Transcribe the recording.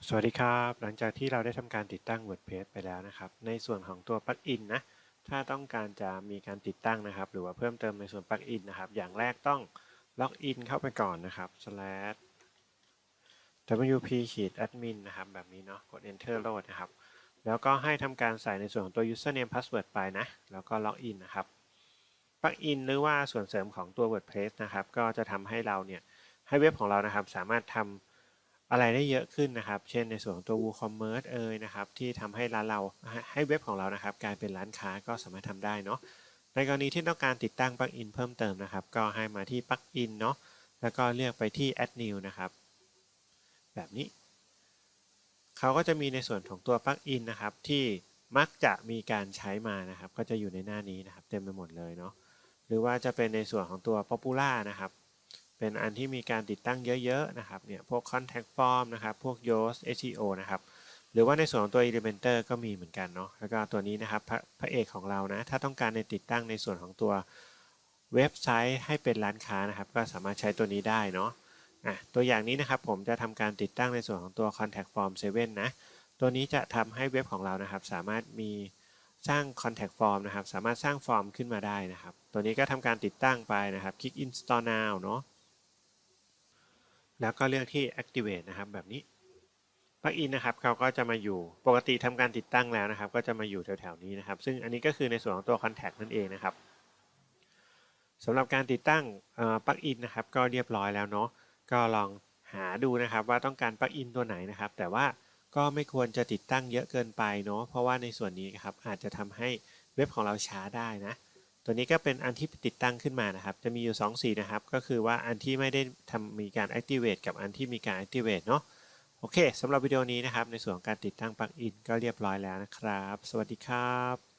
สวัสดีครับหลังจากที่เราได้ทำการติดตั้ง WordPress ไปแล้วนะครับในส่วนของตัวปลั๊กอินนะถ้าต้องการจะมีการติดตั้งนะครับหรือว่าเพิ่มเติมในส่วนปลั๊กอินนะครับอย่างแรกต้องล็อกอินเข้าไปก่อนนะครับ /wp-admin นะครับแบบนี้เนาะกด enter โหลดนะครับแล้วก็ให้ทำการใส่ในส่วนของตัว username password ไปนะแล้วก็ล็อกอินนะครับปลั๊กอินหรือว่าส่วนเสริมของตัว WordPress นะครับก็จะทำให้เราเนี่ยให้เว็บของเรานะครับสามารถทำอะไรได้เยอะขึ้นนะครับเช่นในส่วนของตัว WooCommerce นะครับที่ทำให้ร้านเราให้เว็บของเรานะครับกลายเป็นร้านค้าก็สามารถทำได้เนาะในกรณีที่ต้องการติดตั้งปลั๊กอินเพิ่มเติมนะครับก็ให้มาที่ปลั๊กอินเนาะแล้วก็เลือกไปที่ Add New นะครับแบบนี้เขาก็จะมีในส่วนของตัวปลั๊กอินนะครับที่มักจะมีการใช้มานะครับก็จะอยู่ในหน้านี้นะครับเต็มไปหมดเลยเนาะหรือว่าจะเป็นในส่วนของตัว Popular นะครับเป็นอันที่มีการติดตั้งเยอะๆนะครับเนี่ยพวก Contact Form นะครับพวก Yoast SEO นะครับหรือว่าในส่วนของตัว Elementor ก็มีเหมือนกันเนาะแล้วก็ตัวนี้นะครับพระเอกของเรานะถ้าต้องการในติดตั้งในส่วนของตัวเว็บไซต์ให้เป็นร้านค้านะครับก็สามารถใช้ตัวนี้ได้เนาะตัวอย่างนี้นะครับผมจะทำการติดตั้งในส่วนของตัว Contact Form 7นะตัวนี้จะทำให้เว็บของเรานะครับสามารถมีสร้าง Contact Form นะครับสามารถสร้างฟอร์มขึ้นมาได้นะครับตัวนี้ก็ทำการติดตั้งไปนะครับคลิก Install Now เนาะ แล้วก็เลือกที่ Activate นะครับแบบนี้ปลั๊กอินนะครับเขาก็จะมาอยู่ปกติทำการติดตั้งแล้วนะครับก็จะมาอยู่แถวๆนี้นะครับซึ่งอันนี้ก็คือในส่วนของตัว Contact นั่นเองนะครับสำหรับการติดตั้งปลั๊กอินนะครับก็เรียบร้อยแล้วเนาะก็ลองหาดูนะครับว่าต้องการปลั๊กอินตัวไหนนะครับแต่ว่าก็ไม่ควรจะติดตั้งเยอะเกินไปเนาะเพราะว่าในส่วนนี้ครับอาจจะทำให้เว็บของเราช้าได้นะตัวนี้ก็เป็นอันที่ติดตั้งขึ้นมานะครับจะมีอยู่2สีนะครับก็คือว่าอันที่ไม่ได้มีการ activate กับอันที่มีการ activate เนาะ โอเค สำหรับวิดีโอนี้นะครับในส่วนของการติดตั้งปลั๊กอินก็เรียบร้อยแล้วนะครับ สวัสดีครับ